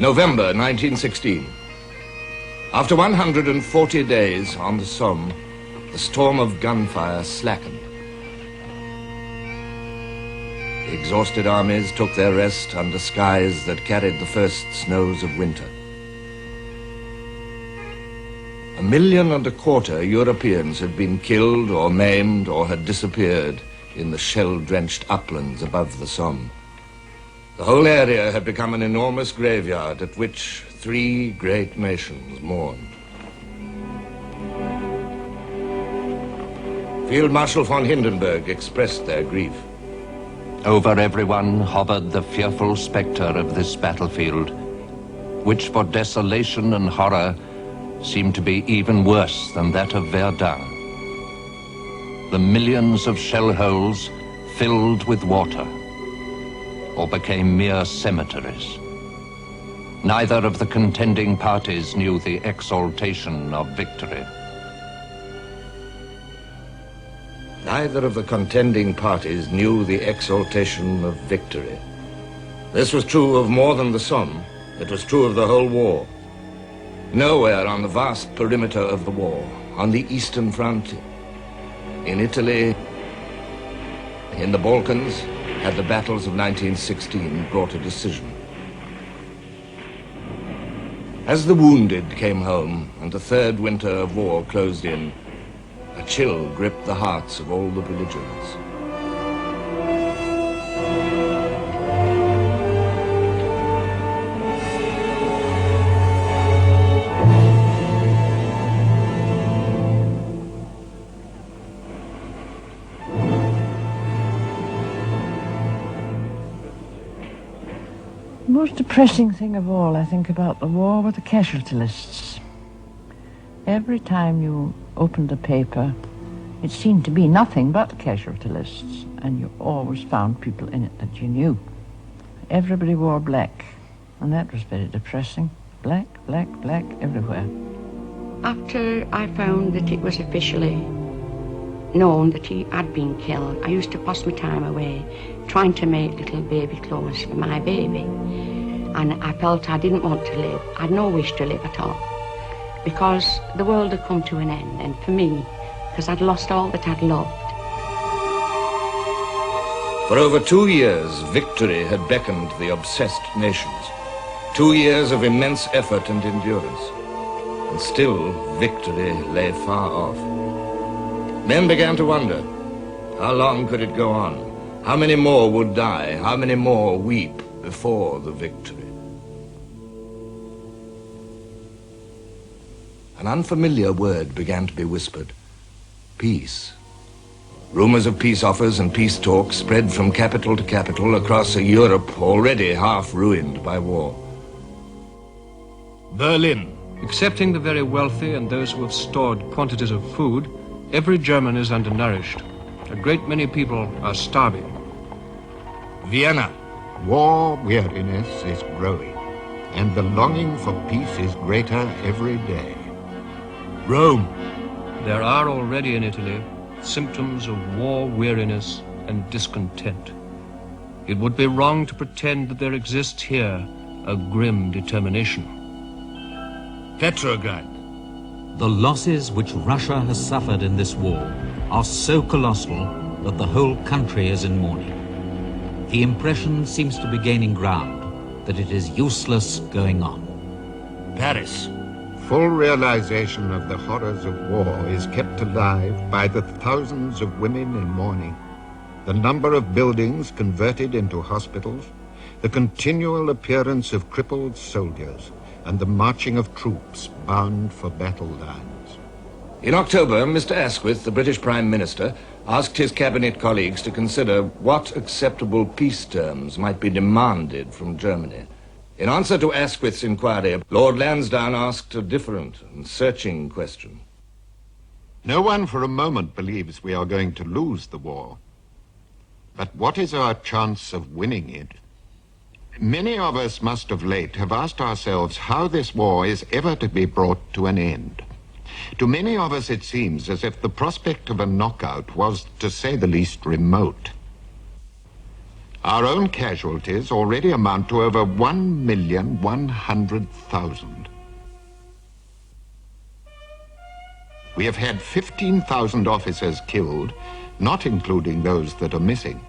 November 1916. After 140 days on the Somme, the storm of gunfire slackened. The exhausted armies took their rest under skies that carried the first snows of winter. 1.25 million Europeans had been killed or maimed or had disappeared in the shell-drenched uplands above the Somme. The whole area had become an enormous graveyard at which 3 great nations mourned. Field Marshal von Hindenburg expressed their grief. Over everyone hovered the fearful spectre of this battlefield, which for desolation and horror seemed to be even worse than that of Verdun. The millions of shell holes filled with water, or became mere cemeteries. Neither of the contending parties knew the exaltation of victory. Neither of the contending parties knew the exaltation of victory. This was true of more than the Somme. It was true of the whole war. Nowhere on the vast perimeter of the war, on the Eastern Front, in Italy, in the Balkans, had the battles of 1916 brought a decision. As the wounded came home and the third winter of war closed in, a chill gripped the hearts of all the belligerents. The most depressing thing of all, I think, about the war were the casualty lists. Every time you opened the paper, it seemed to be nothing but casualty lists, and you always found people in it that you knew. Everybody wore black, and that was very depressing. Black, black, black everywhere. After I found that it was officially known that he had been killed, I used to pass my time away trying to make little baby clothes for my baby. And I felt I didn't want to live. I had no wish to live at all, because the world had come to an end, and for me, because I'd lost all that I'd loved. For over 2 years, victory had beckoned the obsessed nations. 2 years of immense effort and endurance. And still, victory lay far off. Men began to wonder, how long could it go on? How many more would die? How many more weep before the victory? An unfamiliar word began to be whispered. Peace. Rumors of peace offers and peace talks spread from capital to capital across a Europe already half ruined by war. Berlin. Excepting the very wealthy and those who have stored quantities of food, every German is undernourished. A great many people are starving. Vienna. War weariness is growing, and the longing for peace is greater every day. Rome. There are already in Italy symptoms of war weariness and discontent. It would be wrong to pretend that there exists here a grim determination. Petrograd. The losses which Russia has suffered in this war are so colossal that the whole country is in mourning. The impression seems to be gaining ground that it is useless going on. Paris. Full realization of the horrors of war is kept alive by the thousands of women in mourning, the number of buildings converted into hospitals, the continual appearance of crippled soldiers, and the marching of troops bound for battle lines. In October, Mr. Asquith, the British Prime Minister, asked his cabinet colleagues to consider what acceptable peace terms might be demanded from Germany. In answer to Asquith's inquiry, Lord Lansdowne asked a different and searching question. No one for a moment believes we are going to lose the war. But what is our chance of winning it? Many of us must of late have asked ourselves how this war is ever to be brought to an end. To many of us it seems as if the prospect of a knockout was, to say the least, remote. Our own casualties already amount to over 1,100,000. We have had 15,000 officers killed, not including those that are missing.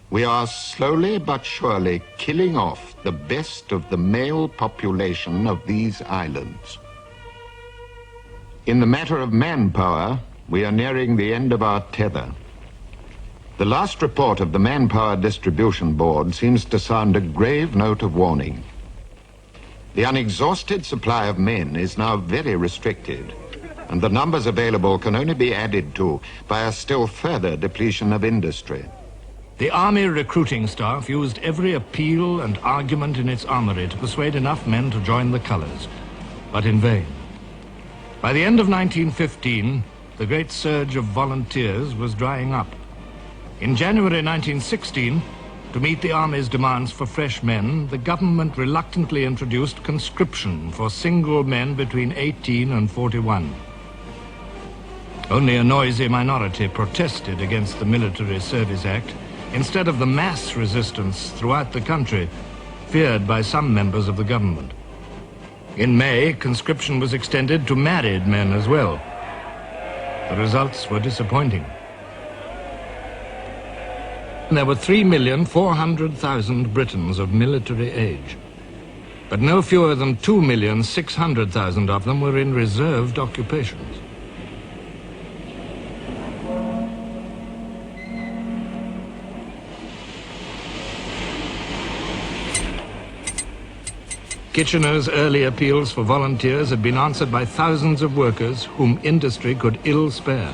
We are slowly but surely killing off the best of the male population of these islands. In the matter of manpower, we are nearing the end of our tether. The last report of the Manpower Distribution Board seems to sound a grave note of warning. The unexhausted supply of men is now very restricted, and the numbers available can only be added to by a still further depletion of industry. The army recruiting staff used every appeal and argument in its armory to persuade enough men to join the colours, but in vain. By the end of 1915, the great surge of volunteers was drying up. In January 1916, to meet the army's demands for fresh men, the government reluctantly introduced conscription for single men between 18 and 41. Only a noisy minority protested against the Military Service Act instead of the mass resistance throughout the country, feared by some members of the government. In May, conscription was extended to married men as well. The results were disappointing. There were 3,400,000 Britons of military age, but no fewer than 2,600,000 of them were in reserved occupations. Kitchener's early appeals for volunteers had been answered by thousands of workers whom industry could ill spare.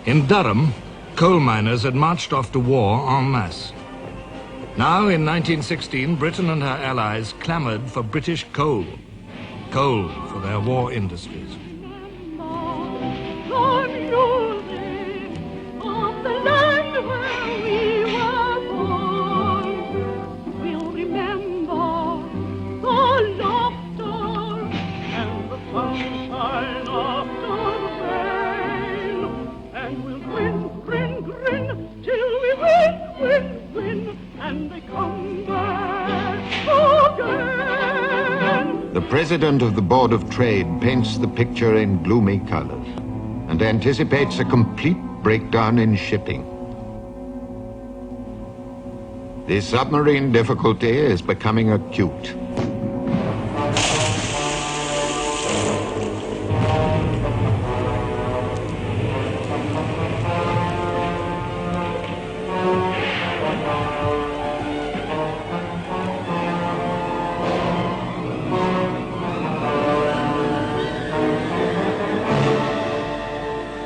In Durham, coal miners had marched off to war en masse. Now, in 1916, Britain and her allies clamoured for British coal for their war industries. The President of the Board of Trade paints the picture in gloomy colors and anticipates a complete breakdown in shipping. The submarine difficulty is becoming acute.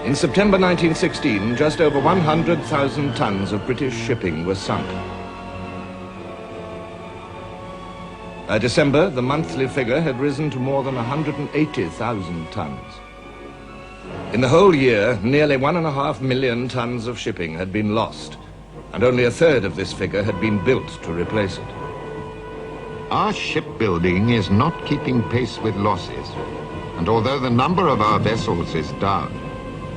In September 1916, just over 100,000 tons of British shipping was sunk. By December, the monthly figure had risen to more than 180,000 tons. In the whole year, nearly 1.5 million tons of shipping had been lost, and only a third of this figure had been built to replace it. Our shipbuilding is not keeping pace with losses, and although the number of our vessels is down,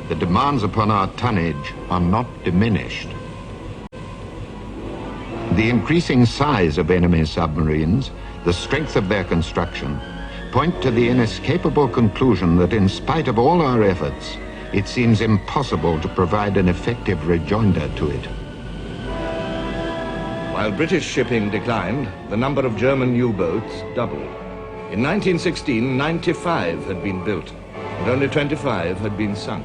the demands upon our tonnage are not diminished. The increasing size of enemy submarines, the strength of their construction, point to the inescapable conclusion that in spite of all our efforts, it seems impossible to provide an effective rejoinder to it. While British shipping declined, the number of German U-boats doubled. In 1916, 95 had been built, and only 25 had been sunk.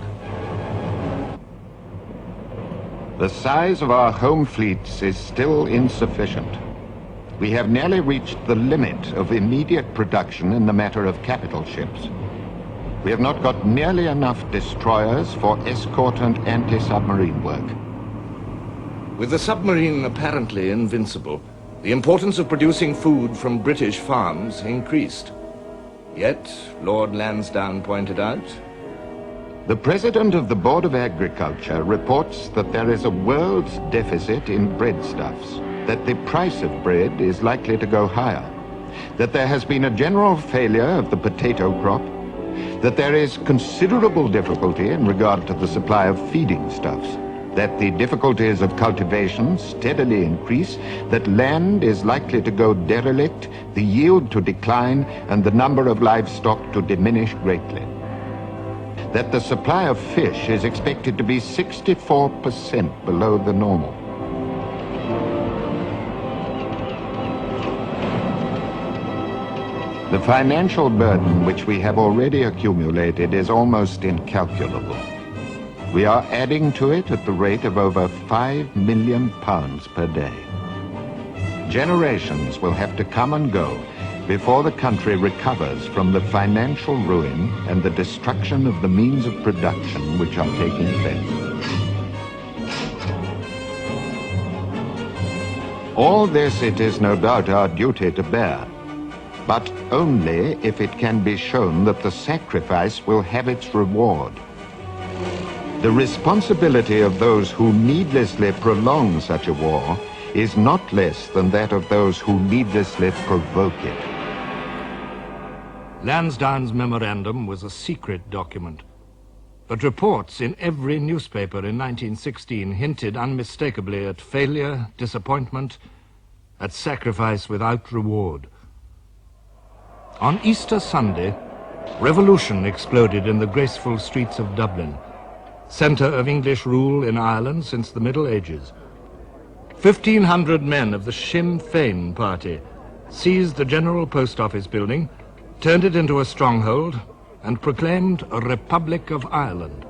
The size of our home fleets is still insufficient. We have nearly reached the limit of immediate production in the matter of capital ships. We have not got nearly enough destroyers for escort and anti-submarine work. With the submarine apparently invincible, the importance of producing food from British farms increased. Yet, Lord Lansdowne pointed out, the President of the Board of Agriculture reports that there is a world's deficit in breadstuffs, that the price of bread is likely to go higher, that there has been a general failure of the potato crop, that there is considerable difficulty in regard to the supply of feeding stuffs, that the difficulties of cultivation steadily increase, that land is likely to go derelict, the yield to decline, and the number of livestock to diminish greatly. That the supply of fish is expected to be 64% below the normal. The financial burden which we have already accumulated is almost incalculable. We are adding to it at the rate of over £5 million per day. Generations will have to come and go before the country recovers from the financial ruin and the destruction of the means of production which are taking place. All this it is no doubt our duty to bear, but only if it can be shown that the sacrifice will have its reward. The responsibility of those who needlessly prolong such a war is not less than that of those who needlessly provoke it. Lansdowne's memorandum was a secret document, but reports in every newspaper in 1916 hinted unmistakably at failure, disappointment, at sacrifice without reward. On Easter Sunday, revolution exploded in the graceful streets of Dublin, centre of English rule in Ireland since the Middle Ages. 1,500 men of the Sinn Féin party seized the General Post Office building, turned it into a stronghold, and proclaimed a Republic of Ireland.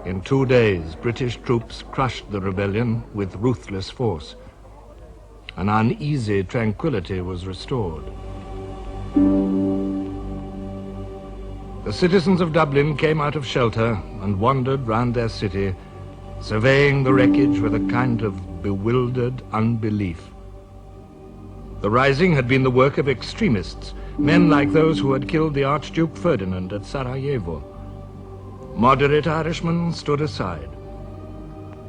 In 2 days, British troops crushed the rebellion with ruthless force. An uneasy tranquility was restored. The citizens of Dublin came out of shelter and wandered round their city, surveying the wreckage with a kind of bewildered unbelief. The rising had been the work of extremists, men like those who had killed the Archduke Ferdinand at Sarajevo. Moderate Irishmen stood aside.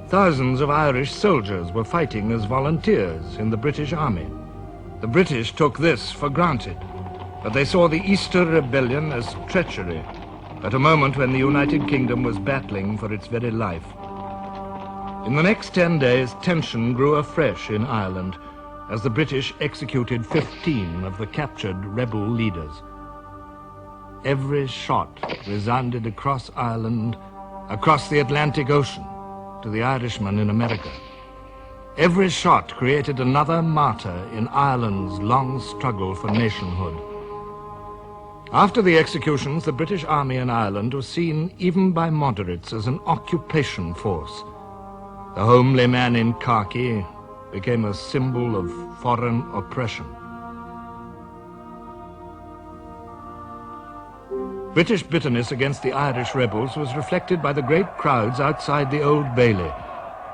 Thousands of Irish soldiers were fighting as volunteers in the British Army. The British took this for granted, but they saw the Easter Rebellion as treachery, at a moment when the United Kingdom was battling for its very life. In the next 10 days, tension grew afresh in Ireland as the British executed 15 of the captured rebel leaders. Every shot resounded across Ireland, across the Atlantic Ocean, to the Irishmen in America. Every shot created another martyr in Ireland's long struggle for nationhood. After the executions, the British Army in Ireland was seen, even by moderates, as an occupation force. The homely man in khaki became a symbol of foreign oppression. British bitterness against the Irish rebels was reflected by the great crowds outside the Old Bailey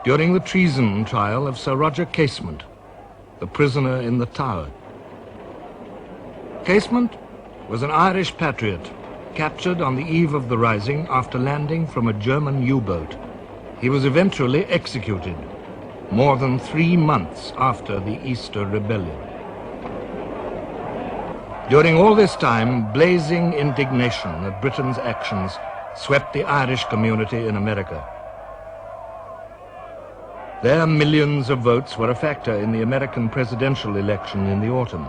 during the treason trial of Sir Roger Casement, the prisoner in the Tower. Casement was an Irish patriot, captured on the eve of the rising after landing from a German U-boat. He was eventually executed, more than 3 months after the Easter Rebellion. During all this time, blazing indignation at Britain's actions swept the Irish community in America. Their millions of votes were a factor in the American presidential election in the autumn.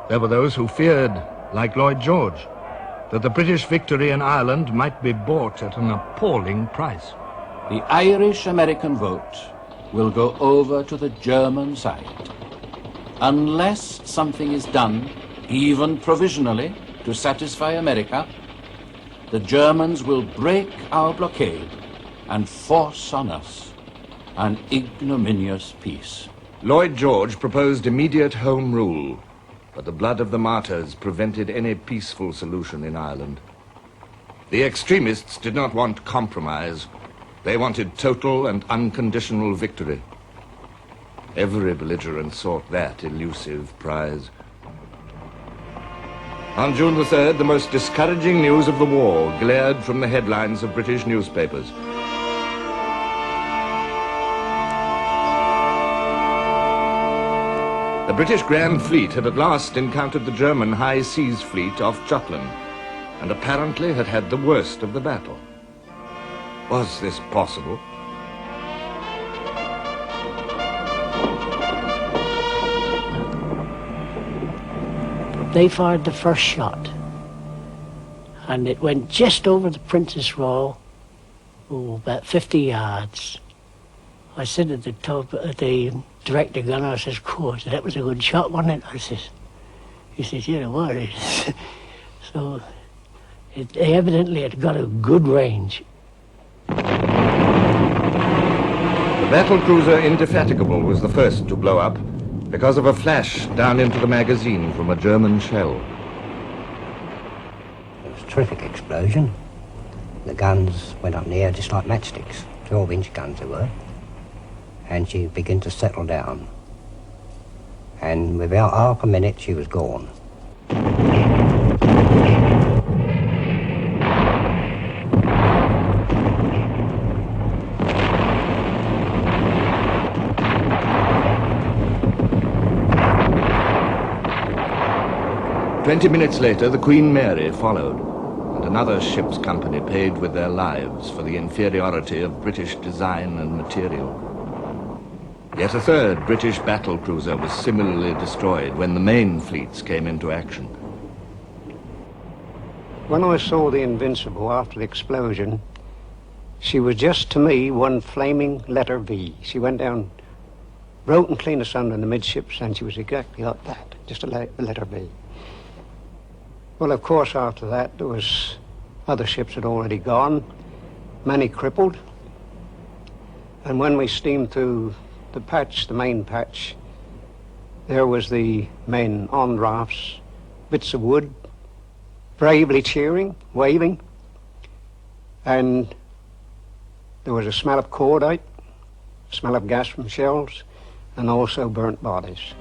There were those who feared, like Lloyd George, that the British victory in Ireland might be bought at an appalling price. The Irish-American vote will go over to the German side. Unless something is done, even provisionally, to satisfy America, the Germans will break our blockade and force on us an ignominious peace. Lloyd George proposed immediate home rule, but the blood of the martyrs prevented any peaceful solution in Ireland. The extremists did not want compromise. They wanted total and unconditional victory. Every belligerent sought that elusive prize. On June the 3rd, the most discouraging news of the war glared from the headlines of British newspapers. The British Grand Fleet had at last encountered the German High Seas Fleet off Jutland, and apparently had had the worst of the battle. Was this possible? They fired the first shot, and it went just over the Princess Royal, about 50 yards. I said at the director gunner, I says, "Cool, that was a good shot, wasn't it?" I says, he says, "Yeah, it was." So it evidently had got a good range. The battle cruiser Indefatigable was the first to blow up because of a flash down into the magazine from a German shell. It was a terrific explosion. The guns went up in the air just like matchsticks, 12-inch guns they were. And she began to settle down. And without half a minute, she was gone. 20 minutes later, the Queen Mary followed, and another ship's company paid with their lives for the inferiority of British design and material. Yet a third British battle cruiser was similarly destroyed when the main fleets came into action. When I saw the Invincible after the explosion, she was just, to me, one flaming letter V. She went down, broken clean asunder in the midships, and she was exactly like that, just a letter V. Well, of course, after that, there was other ships had already gone, many crippled. And when we steamed through the patch, the main patch, there was the men on rafts, bits of wood, bravely cheering, waving. And there was a smell of cordite, smell of gas from shells, and also burnt bodies.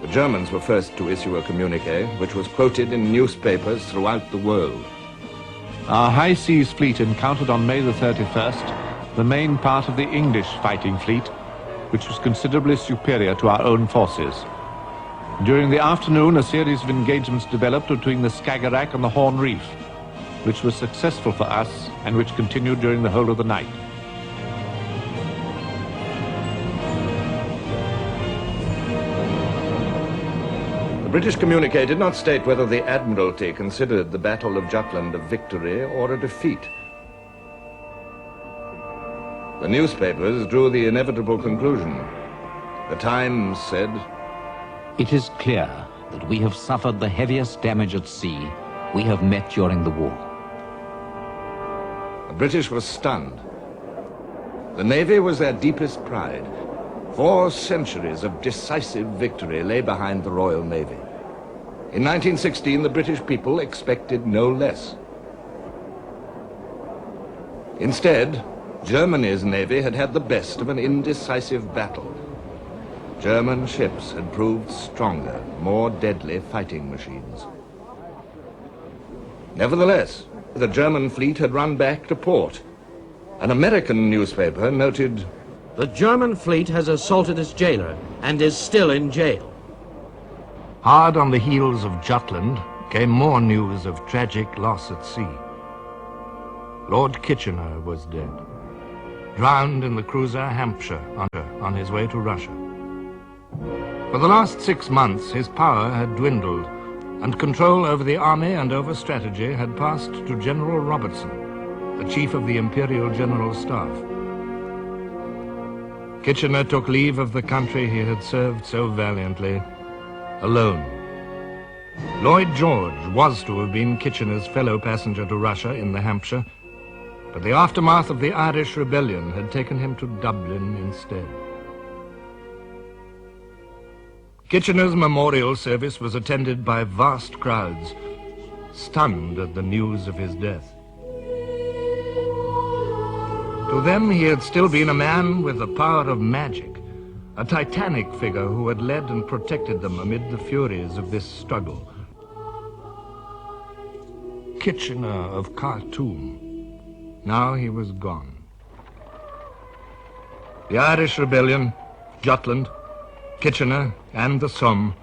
The Germans were first to issue a communique, which was quoted in newspapers throughout the world. Our High Seas Fleet encountered on May the 31st the main part of the English fighting fleet, which was considerably superior to our own forces. During the afternoon, a series of engagements developed between the Skagerrak and the Horn Reef, which was successful for us and which continued during the whole of the night. The British communique did not state whether the Admiralty considered the Battle of Jutland a victory or a defeat. The newspapers drew the inevitable conclusion. The Times said, "It is clear that we have suffered the heaviest damage at sea we have met during the war." The British were stunned. The Navy was their deepest pride. 4 centuries of decisive victory lay behind the Royal Navy. In 1916, the British people expected no less. Instead, Germany's navy had had the best of an indecisive battle. German ships had proved stronger, more deadly fighting machines. Nevertheless, the German fleet had run back to port. An American newspaper noted, "The German fleet has assaulted its jailer and is still in jail." Hard on the heels of Jutland came more news of tragic loss at sea. Lord Kitchener was dead, drowned in the cruiser Hampshire on his way to Russia. For the last 6 months, his power had dwindled, and control over the army and over strategy had passed to General Robertson, the chief of the Imperial General Staff. Kitchener took leave of the country he had served so valiantly, alone. Lloyd George was to have been Kitchener's fellow passenger to Russia in the Hampshire, but the aftermath of the Irish Rebellion had taken him to Dublin instead. Kitchener's memorial service was attended by vast crowds, stunned at the news of his death. To them, he had still been a man with the power of magic, a titanic figure who had led and protected them amid the furies of this struggle. Kitchener of Khartoum. Now he was gone. The Irish Rebellion, Jutland, Kitchener, and the Somme.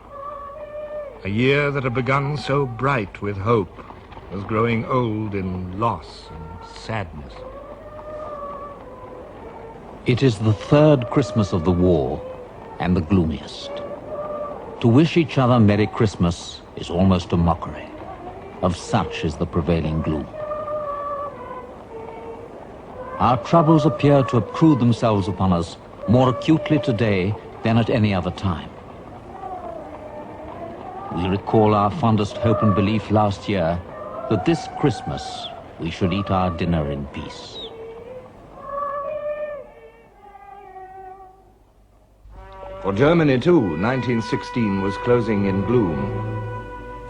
A year that had begun so bright with hope was growing old in loss and sadness. It is the third Christmas of the war, and the gloomiest. To wish each other Merry Christmas is almost a mockery. Of such is the prevailing gloom. Our troubles appear to obtrude themselves upon us more acutely today than at any other time. We recall our fondest hope and belief last year that this Christmas we should eat our dinner in peace. For Germany, too, 1916 was closing in gloom.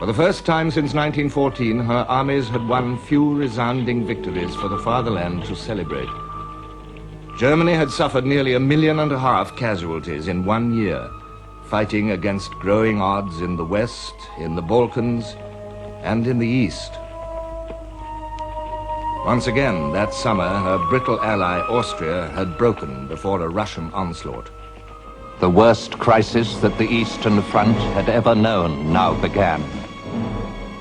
For the first time since 1914, her armies had won few resounding victories for the fatherland to celebrate. Germany had suffered nearly 1.5 million casualties in 1 year, fighting against growing odds in the West, in the Balkans, and in the East. Once again, that summer, her brittle ally Austria had broken before a Russian onslaught. The worst crisis that the Eastern Front had ever known now began.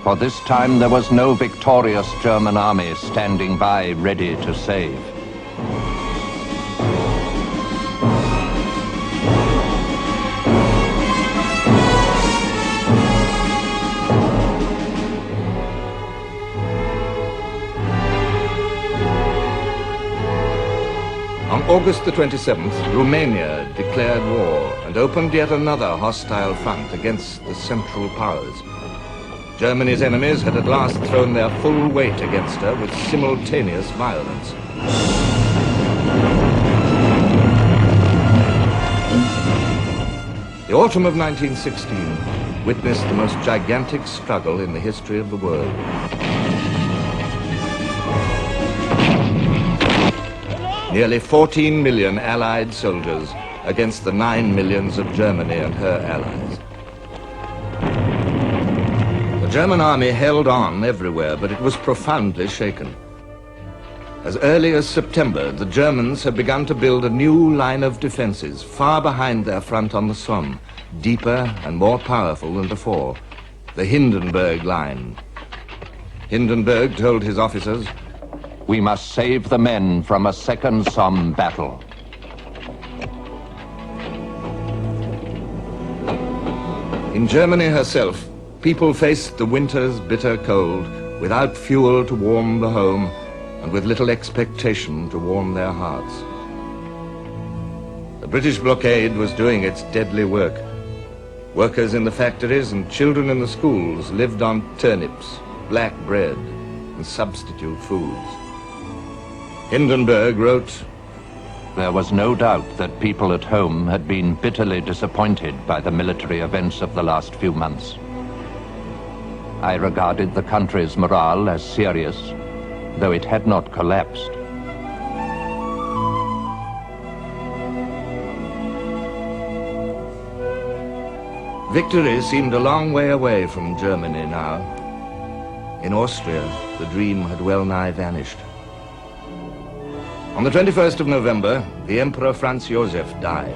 For this time there was no victorious German army standing by ready to save. On August the 27th, Romania declared war and opened yet another hostile front against the Central Powers. Germany's enemies had at last thrown their full weight against her with simultaneous violence. The autumn of 1916 witnessed the most gigantic struggle in the history of the world. Nearly 14 million Allied soldiers against the 9 millions of Germany and her allies. The German army held on everywhere, but it was profoundly shaken. As early as September, the Germans had begun to build a new line of defenses far behind their front on the Somme, deeper and more powerful than before, the Hindenburg Line. Hindenburg told his officers, "We must save the men from a second Somme battle." In Germany herself, people faced the winter's bitter cold without fuel to warm the home and with little expectation to warm their hearts. The British blockade was doing its deadly work. Workers in the factories and children in the schools lived on turnips, black bread, and substitute foods. Hindenburg wrote, There was no doubt that people at home had been bitterly disappointed by the military events of the last few months. I regarded the country's morale as serious, though it had not collapsed. Victory seemed a long way away from Germany now. In Austria, the dream had well nigh vanished. On the 21st of November, the Emperor Franz Joseph died.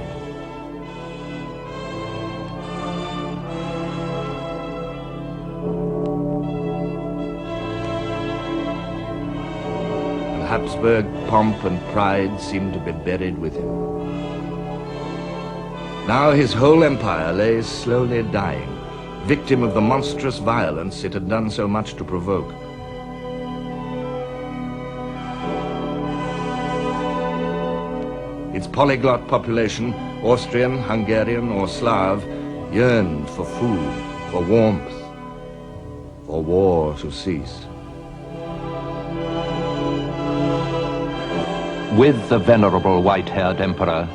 And Habsburg pomp and pride seemed to be buried with him. Now his whole empire lay slowly dying, victim of the monstrous violence it had done so much to provoke. Its polyglot population, Austrian, Hungarian, or Slav, yearned for food, for warmth, for war to cease. With the venerable white-haired emperor,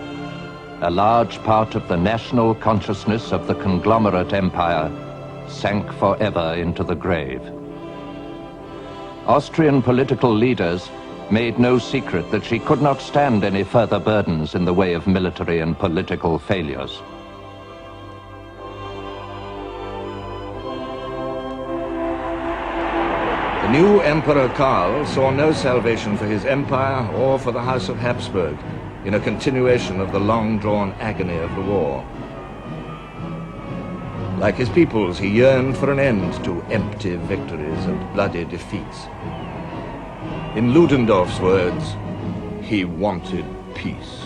a large part of the national consciousness of the conglomerate empire sank forever into the grave. Austrian political leaders made no secret that she could not stand any further burdens in the way of military and political failures. The new Emperor Karl saw no salvation for his empire or for the House of Habsburg in a continuation of the long-drawn agony of the war. Like his peoples, he yearned for an end to empty victories and bloody defeats. In Ludendorff's words, he wanted peace.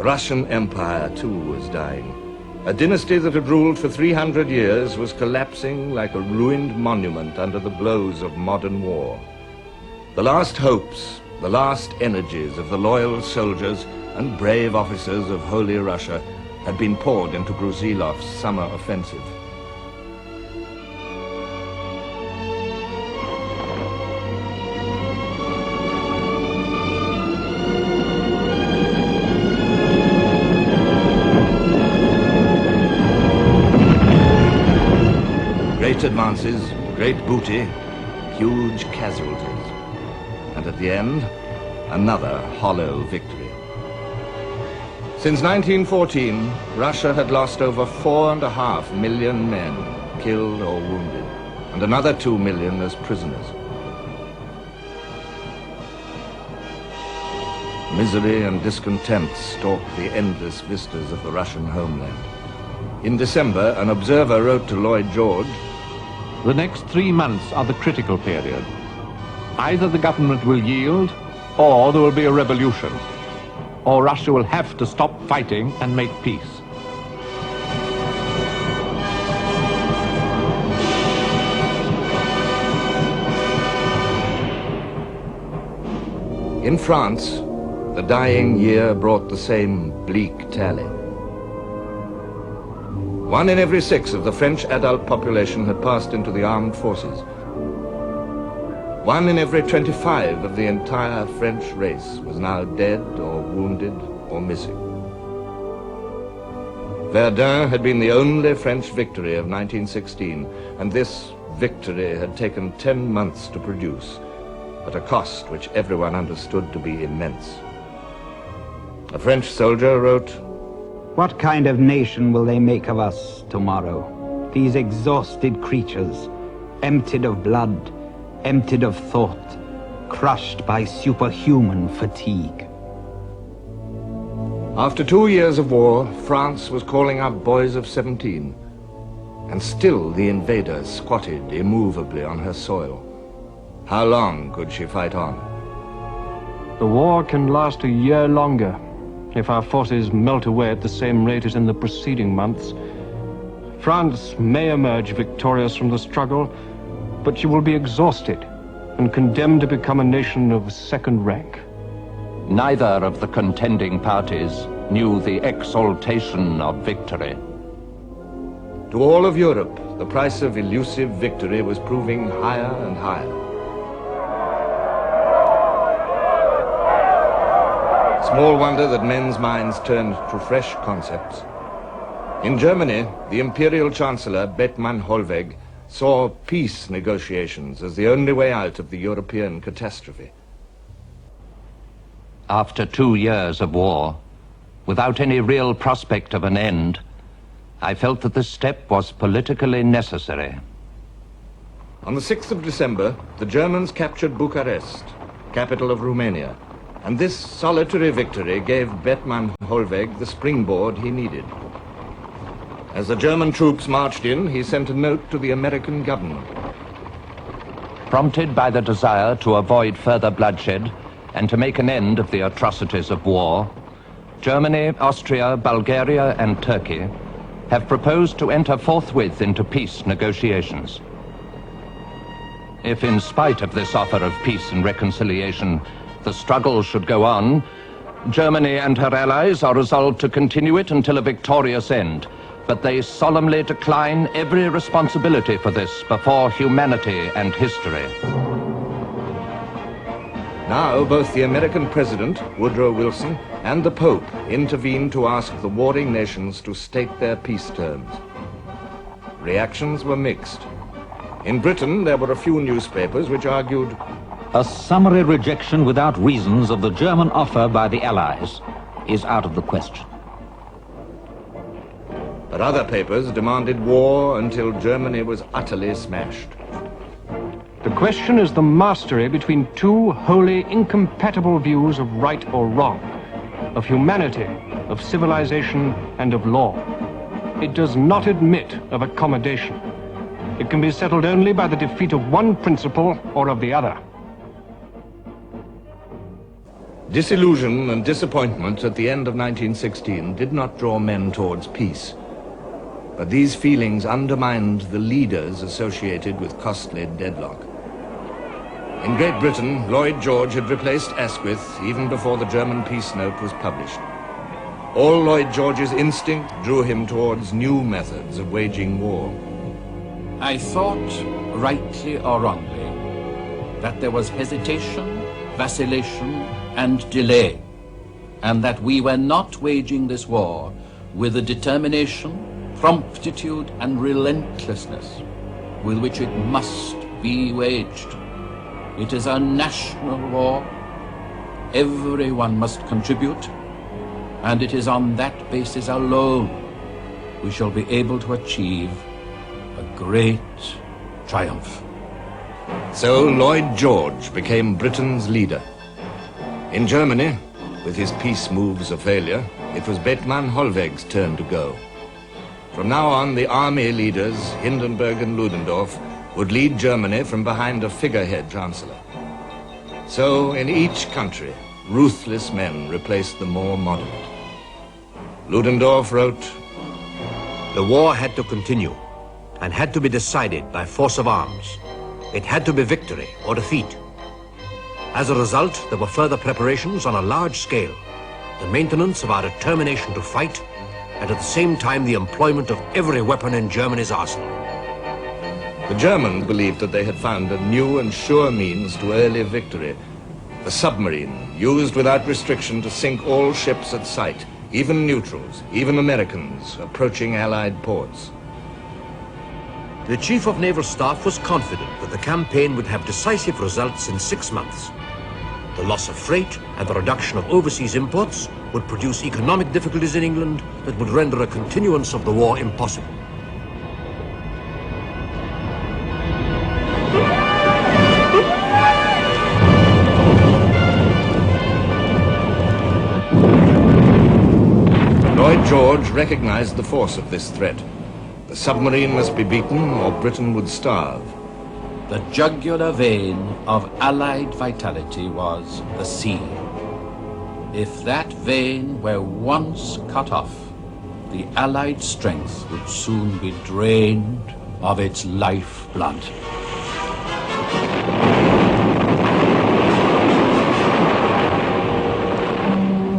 The Russian Empire, too, was dying. A dynasty that had ruled for 300 years was collapsing like a ruined monument under the blows of modern war. The last hopes, the last energies of the loyal soldiers and brave officers of Holy Russia had been poured into Brusilov's summer offensive. Great advances, great booty, huge casualties. And at the end, another hollow victory. Since 1914, Russia had lost over 4.5 million men, killed or wounded, and another 2 million as prisoners. Misery and discontent stalked the endless vistas of the Russian homeland. In December, an observer wrote to Lloyd George, "The next 3 months are the critical period. Either the government will yield, or there will be a revolution. Or Russia will have to stop fighting and make peace." In France, the dying year brought the same bleak tally. 1 in every 6 of the French adult population had passed into the armed forces. 1 in every 25 of the entire French race was now dead or wounded or missing. Verdun had been the only French victory of 1916, and this victory had taken 10 months to produce, at a cost which everyone understood to be immense. A French soldier wrote, "What kind of nation will they make of us tomorrow? These exhausted creatures, emptied of blood, emptied of thought, crushed by superhuman fatigue." After 2 years of war, France was calling up boys of 17, and still the invaders squatted immovably on her soil. How long could she fight on? The war can last a year longer if our forces melt away at the same rate as in the preceding months. France may emerge victorious from the struggle, but she will be exhausted and condemned to become a nation of second rank. Neither of the contending parties knew the exaltation of victory. To all of Europe, the price of elusive victory was proving higher and higher. Small wonder that men's minds turned to fresh concepts. In Germany, the Imperial Chancellor Bethmann Hollweg saw peace negotiations as the only way out of the European catastrophe. After 2 years of war, without any real prospect of an end, I felt that this step was politically necessary. On the 6th of December, the Germans captured Bucharest, capital of Romania, and this solitary victory gave Bethmann Hollweg the springboard he needed. As the German troops marched in, he sent a note to the American government. Prompted by the desire to avoid further bloodshed and to make an end of the atrocities of war, Germany, Austria, Bulgaria, and Turkey have proposed to enter forthwith into peace negotiations. If, in spite of this offer of peace and reconciliation, the struggle should go on, Germany and her allies are resolved to continue it until a victorious end, but they solemnly decline every responsibility for this before humanity and history. Now, both the American President, Woodrow Wilson, and the Pope intervened to ask the warring nations to state their peace terms. Reactions were mixed. In Britain, there were a few newspapers which argued, "A summary rejection without reasons of the German offer by the Allies is out of the question." But other papers demanded war until Germany was utterly smashed. The question is the mastery between two wholly incompatible views of right or wrong, of humanity, of civilization, and of law. It does not admit of accommodation. It can be settled only by the defeat of one principle or of the other. Disillusion and disappointment at the end of 1916 did not draw men towards peace. But these feelings undermined the leaders associated with costly deadlock. In Great Britain, Lloyd George had replaced Asquith even before the German peace note was published. All Lloyd George's instinct drew him towards new methods of waging war. I thought, rightly or wrongly, that there was hesitation, vacillation, and delay, and that we were not waging this war with the determination, promptitude, and relentlessness with which it must be waged. It is a national war. Everyone must contribute, and it is on that basis alone we shall be able to achieve a great triumph. So Lloyd George became Britain's leader. In Germany, with his peace moves a failure, it was Bethmann Hollweg's turn to go. From now on, the army leaders, Hindenburg and Ludendorff, would lead Germany from behind a figurehead chancellor. So, in each country, ruthless men replaced the more moderate. Ludendorff wrote, "The war had to continue, and had to be decided by force of arms. It had to be victory or defeat. As a result, there were further preparations on a large scale, the maintenance of our determination to fight, and at the same time the employment of every weapon in Germany's arsenal." The Germans believed that they had found a new and sure means to early victory. The submarine, used without restriction to sink all ships at sight, even neutrals, even Americans, approaching Allied ports. The Chief of Naval Staff was confident that the campaign would have decisive results in 6 months. The loss of freight and the reduction of overseas imports would produce economic difficulties in England that would render a continuance of the war impossible. Lloyd George recognized the force of this threat. The submarine must be beaten or Britain would starve. The jugular vein of Allied vitality was the sea. If that vein were once cut off, the Allied strength would soon be drained of its lifeblood.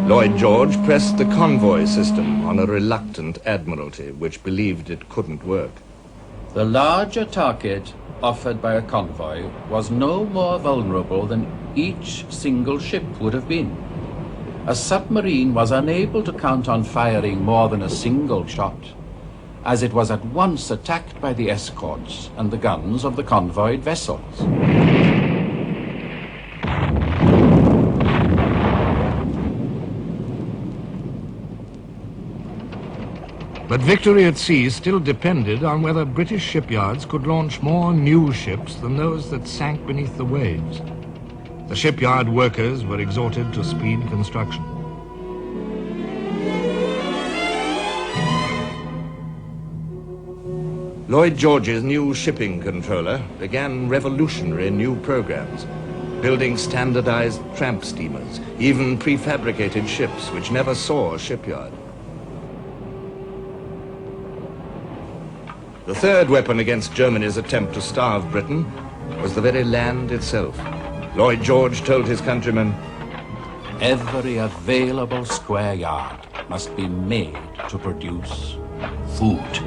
Lloyd George pressed the convoy system on a reluctant admiralty which believed it couldn't work. The larger target offered by a convoy was no more vulnerable than each single ship would have been. A submarine was unable to count on firing more than a single shot, as it was at once attacked by the escorts and the guns of the convoyed vessels. But victory at sea still depended on whether British shipyards could launch more new ships than those that sank beneath the waves. The shipyard workers were exhorted to speed construction. Lloyd George's new shipping controller began revolutionary new programs, building standardized tramp steamers, even prefabricated ships which never saw a shipyard. The third weapon against Germany's attempt to starve Britain was the very land itself. Lloyd George told his countrymen, "Every available square yard must be made to produce food.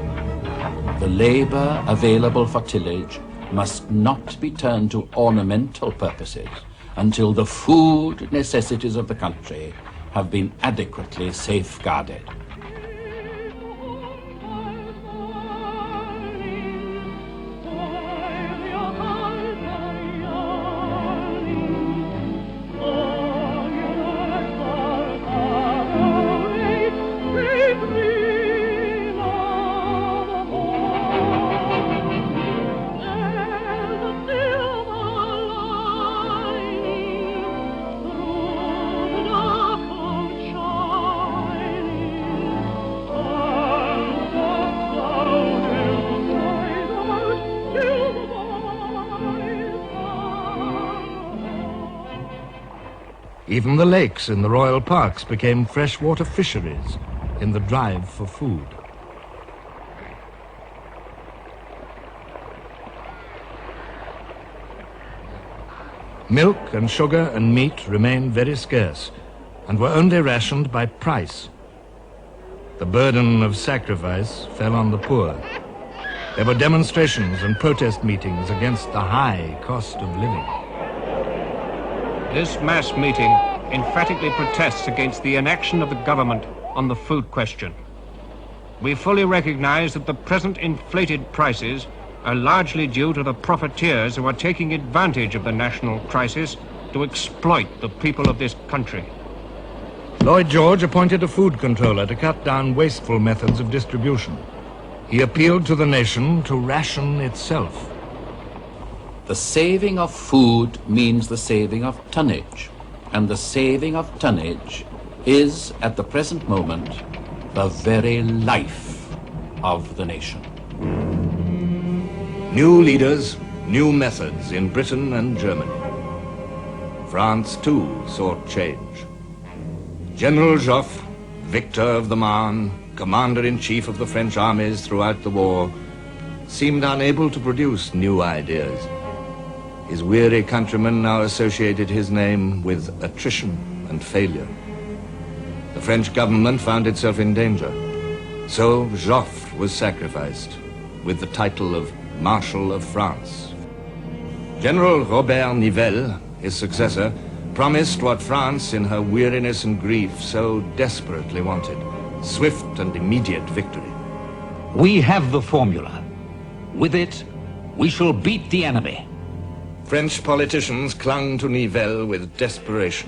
The labor available for tillage must not be turned to ornamental purposes until the food necessities of the country have been adequately safeguarded." Even the lakes in the royal parks became freshwater fisheries in the drive for food. Milk and sugar and meat remained very scarce and were only rationed by price. The burden of sacrifice fell on the poor. There were demonstrations and protest meetings against the high cost of living. This mass meeting emphatically protests against the inaction of the government on the food question. We fully recognize that the present inflated prices are largely due to the profiteers who are taking advantage of the national crisis to exploit the people of this country. Lloyd George appointed a food controller to cut down wasteful methods of distribution. He appealed to the nation to ration itself. The saving of food means the saving of tonnage, and the saving of tonnage is, at the present moment, the very life of the nation. New leaders, new methods in Britain and Germany. France, too, sought change. General Joffre, victor of the Marne, commander-in-chief of the French armies throughout the war, seemed unable to produce new ideas. His weary countrymen now associated his name with attrition and failure. The French government found itself in danger. So Joffre was sacrificed with the title of Marshal of France. General Robert Nivelle, his successor, promised what France, in her weariness and grief, so desperately wanted: swift and immediate victory. We have the formula. With it, we shall beat the enemy. French politicians clung to Nivelle with desperation.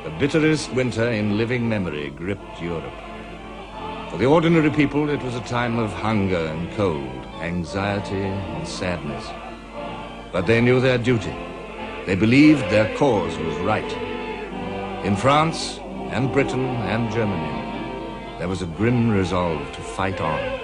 The bitterest winter in living memory gripped Europe. For the ordinary people, it was a time of hunger and cold, anxiety and sadness. But they knew their duty. They believed their cause was right. In France and Britain and Germany, there was a grim resolve to fight on.